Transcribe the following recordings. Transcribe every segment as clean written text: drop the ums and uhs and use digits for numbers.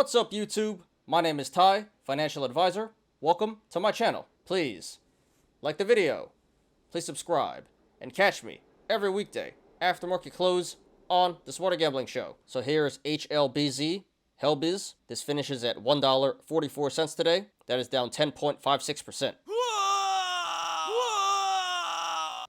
What's up, YouTube? My name is Ty, financial advisor. Welcome to my channel. Please like the video, please subscribe, and catch me every weekday after market close on the Smarter Gambling Show. So here's HLBZ, Helbiz. This finishes at $1.44 today. That is down 10.56%.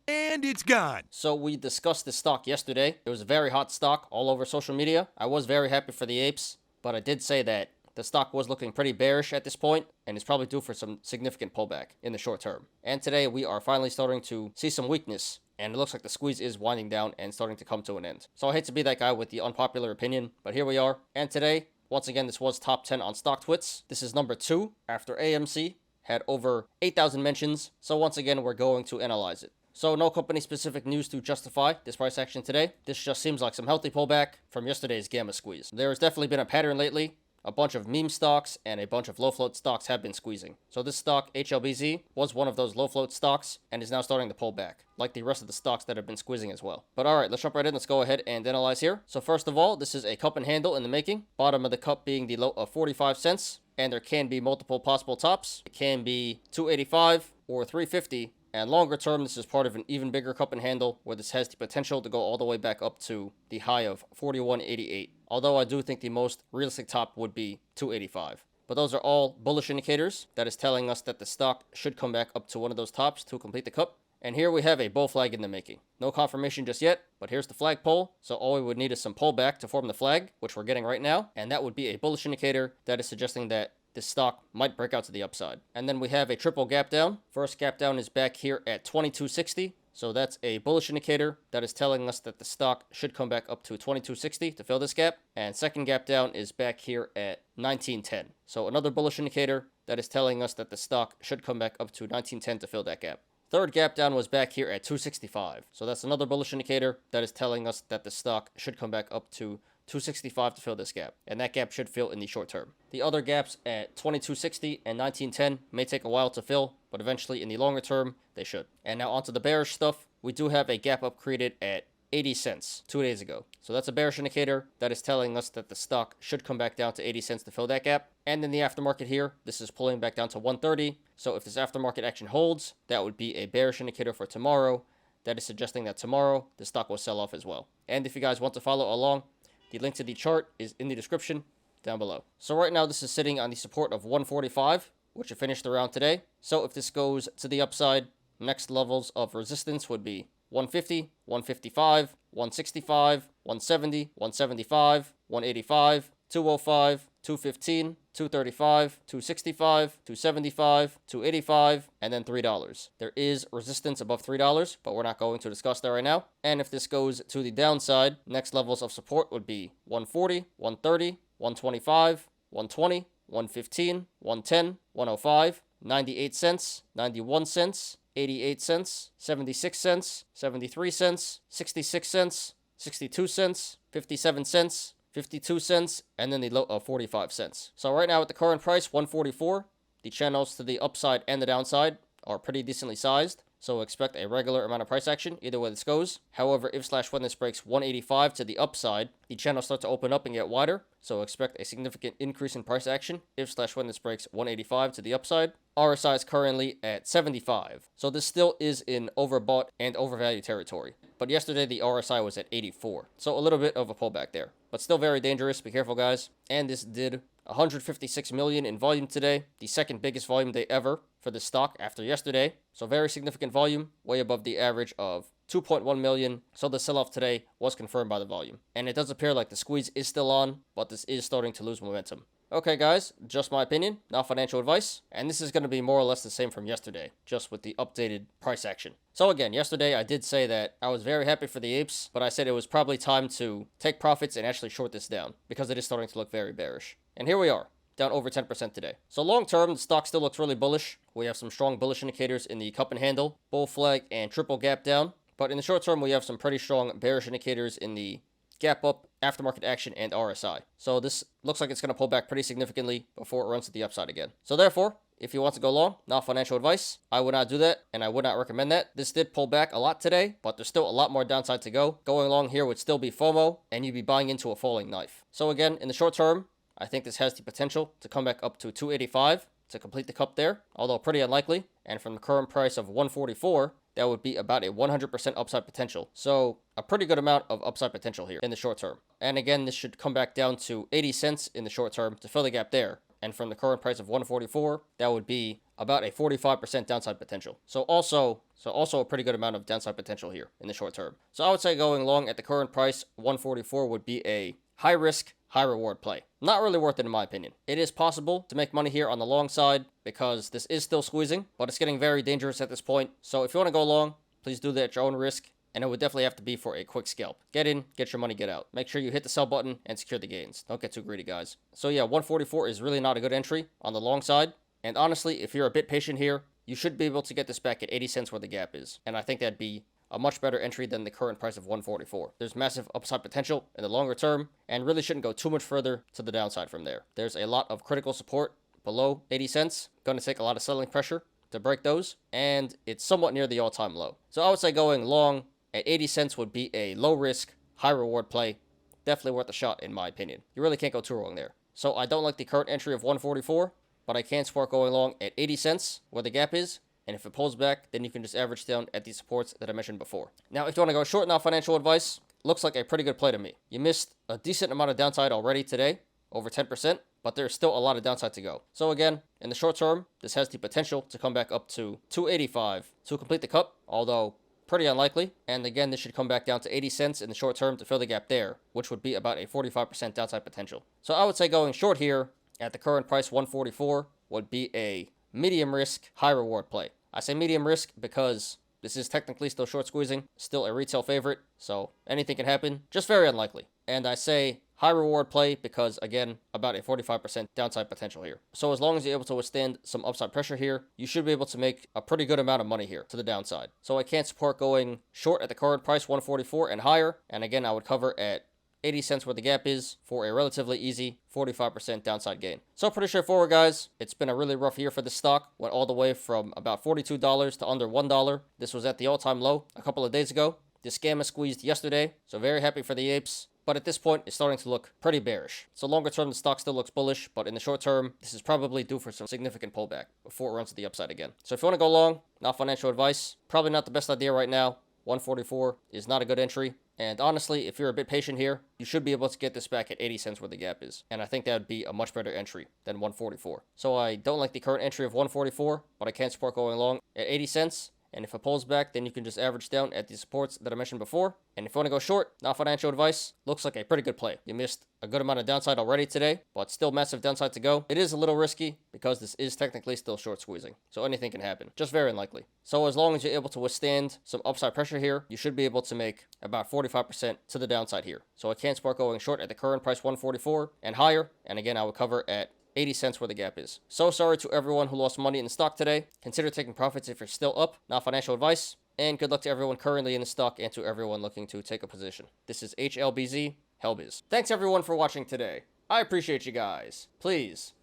And it's gone. So we discussed this stock yesterday. It was a very hot stock all over social media. I was very happy for the apes, but I did say that the stock was looking pretty bearish at this point, and it's probably due for some significant pullback in the short term. And today we are finally starting to see some weakness, and it looks like the squeeze is winding down and starting to come to an end. So I hate to be that guy with the unpopular opinion, but here we are. And today, once again, this was top 10 on StockTwits. This is number 2 after AMC had over 8,000 mentions. So once again, we're going to analyze it. So no company-specific news to justify this price action today. This just seems like some healthy pullback from yesterday's gamma squeeze. There has definitely been a pattern lately. A bunch of meme stocks and a bunch of low-float stocks have been squeezing. So this stock, HLBZ, was one of those low-float stocks and is now starting to pull back, like the rest of the stocks that have been squeezing as well. But alright, let's jump right in. Let's go ahead and analyze here. So first of all, this is a cup and handle in the making. Bottom of the cup being the low of 45 cents. And there can be multiple possible tops. It can be 285 or 350. And longer term, this is part of an even bigger cup and handle where this has the potential to go all the way back up to the high of 41.88. Although I do think the most realistic top would be 285. But those are all bullish indicators that is telling us that the stock should come back up to one of those tops to complete the cup. And here we have a bull flag in the making. No confirmation just yet, but here's the flagpole. So all we would need is some pullback to form the flag, which we're getting right now. And that would be a bullish indicator that is suggesting that this stock might break out to the upside. And then we have a triple gap down. First gap down is back here at 2260. So that's a bullish indicator that is telling us that the stock should come back up to 2260 to fill this gap. And second gap down is back here at 1910. So another bullish indicator that is telling us that the stock should come back up to 1910 to fill that gap. Third gap down was back here at 265. So that's another bullish indicator that is telling us that the stock should come back up to 265 to fill this gap, and that gap should fill in the short term. The other gaps at 2260 and 1910 may take a while to fill, but eventually in the longer term, they should. And now onto the bearish stuff. We do have a gap up created at 80 cents 2 days ago. So that's a bearish indicator that is telling us that the stock should come back down to 80 cents to fill that gap. And in the aftermarket here, this is pulling back down to 130. So if this aftermarket action holds, that would be a bearish indicator for tomorrow. That is suggesting that tomorrow, the stock will sell off as well. And if you guys want to follow along, the link to the chart is in the description down below. So right now, this is sitting on the support of 145, which it finished around today. So if this goes to the upside, next levels of resistance would be 150, 155, 165, 170, 175, 185, 205, 215, 235, 265, 275, 285, and then $3. There is resistance above $3, but we're not going to discuss that right now. And if this goes to the downside, next levels of support would be 140, 130, 125, 120, 115, 110, 105, 98 cents, 91 cents, 88 cents, 76 cents, 73 cents, 66 cents, 62 cents, 57 cents, 52 cents, and then the low of 45 cents. So right now at the current price, 144, the channels to the upside and the downside are pretty decently sized. So expect a regular amount of price action either way this goes. However, if/when this breaks 185 to the upside, the channels start to open up and get wider. So expect a significant increase in price action if/when this breaks 185 to the upside. RSI is currently at 75. So this still is in overbought and overvalued territory. But yesterday the RSI was at 84. So a little bit of a pullback there. But still very dangerous. Be careful, guys. And this did 156 million in volume today, the second biggest volume day ever for this stock after yesterday. So very significant volume, way above the average of 2.1 million. So the sell-off today was confirmed by the volume. And it does appear like the squeeze is still on, but this is starting to lose momentum. Okay, guys, just my opinion, not financial advice. And this is going to be more or less the same from yesterday, just with the updated price action. So again, yesterday I did say that I was very happy for the apes, but I said it was probably time to take profits and actually short this down because it is starting to look very bearish. And here we are, down over 10% today. So long term, the stock still looks really bullish. We have some strong bullish indicators in the cup and handle, bull flag, and triple gap down. But in the short term, we have some pretty strong bearish indicators in the gap up, aftermarket action, and RSI. So this looks like it's going to pull back pretty significantly before it runs to the upside again. So therefore, if you want to go long, not financial advice, I would not do that, and I would not recommend that. This did pull back a lot today, but there's still a lot more downside to go. Going long here would still be FOMO, and you'd be buying into a falling knife. So again, in the short term, I think this has the potential to come back up to 285 to complete the cup there, although pretty unlikely. And from the current price of 144, that would be about a 100% upside potential. So a pretty good amount of upside potential here in the short term. And again, this should come back down to 80 cents in the short term to fill the gap there. And from the current price of 144, that would be about a 45% downside potential. So also a pretty good amount of downside potential here in the short term. So I would say going long at the current price, 144 would be a high risk, high reward play. Not really worth it in my opinion. It is possible to make money here on the long side because this is still squeezing, but it's getting very dangerous at this point. So if you want to go long, please do that at your own risk. And it would definitely have to be for a quick scalp. Get in, get your money, get out. Make sure you hit the sell button and secure the gains. Don't get too greedy, guys. So yeah, 144 is really not a good entry on the long side. And honestly, if you're a bit patient here, you should be able to get this back at 80 cents where the gap is. And I think that'd be a much better entry than the current price of 144. There's massive upside potential in the longer term and really shouldn't go too much further to the downside from there. There's a lot of critical support below 80 cents. Going to take a lot of selling pressure to break those. And it's somewhat near the all-time low. So I would say going long at 80 cents would be a low risk, high reward play. Definitely worth a shot in my opinion. You really can't go too wrong there. So I don't like the current entry of 144, but I can support going long at 80 cents where the gap is. And if it pulls back, then you can just average down at the supports that I mentioned before. Now, if you want to go short now, financial advice, looks like a pretty good play to me. You missed a decent amount of downside already today, over 10%, but there's still a lot of downside to go. So again, in the short term, this has the potential to come back up to 285 to complete the cup, although pretty unlikely. And again, this should come back down to 80 cents in the short term to fill the gap there, which would be about a 45% downside potential. So I would say going short here at the current price 144 would be a medium risk, high reward play. I say medium risk because this is technically still short squeezing, still a retail favorite, so anything can happen, just very unlikely. And I say high reward play because, again, about a 45% downside potential here. So as long as you're able to withstand some upside pressure here, you should be able to make a pretty good amount of money here to the downside. So I can't support going short at the current price, 144 and higher. And again, I would cover at 80 cents where the gap is for a relatively easy 45% downside gain. So pretty straightforward, guys. It's been a really rough year for this stock. Went all the way from about $42 to under $1. This was at the all-time low a couple of days ago. This gamma squeezed yesterday, so very happy for the apes. But at this point, it's starting to look pretty bearish. So longer term, the stock still looks bullish, but in the short term, this is probably due for some significant pullback before it runs to the upside again. So if you want to go long, not financial advice, probably not the best idea right now. 144 is not a good entry. And honestly, if you're a bit patient here, you should be able to get this back at 80 cents where the gap is. And I think that would be a much better entry than 144. So I don't like the current entry of 144, but I can support going long at 80 cents. And if it pulls back, then you can just average down at the supports that I mentioned before. And if you want to go short, not financial advice, looks like a pretty good play. You missed a good amount of downside already today, but still massive downside to go. It is a little risky because this is technically still short squeezing. So anything can happen. Just very unlikely. So as long as you're able to withstand some upside pressure here, you should be able to make about 45% to the downside here. So I can support going short at the current price 144 and higher. And again, I would cover at 80 cents where the gap is. So sorry to everyone who lost money in the stock today. Consider taking profits if you're still up. Not financial advice. And good luck to everyone currently in the stock and to everyone looking to take a position. This is HLBZ, Helbiz. Thanks everyone for watching today. I appreciate you guys. Please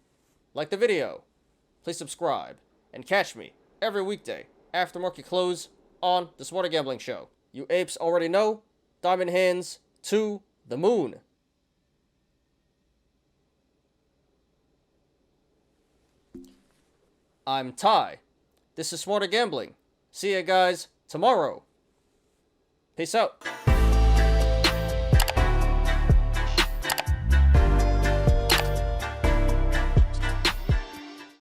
like the video. Please subscribe. And catch me every weekday after market close on the Smarter Gambling Show. You apes already know. Diamond hands to the moon. I'm Ty. This is Smarter Gambling. See ya guys tomorrow. Peace out.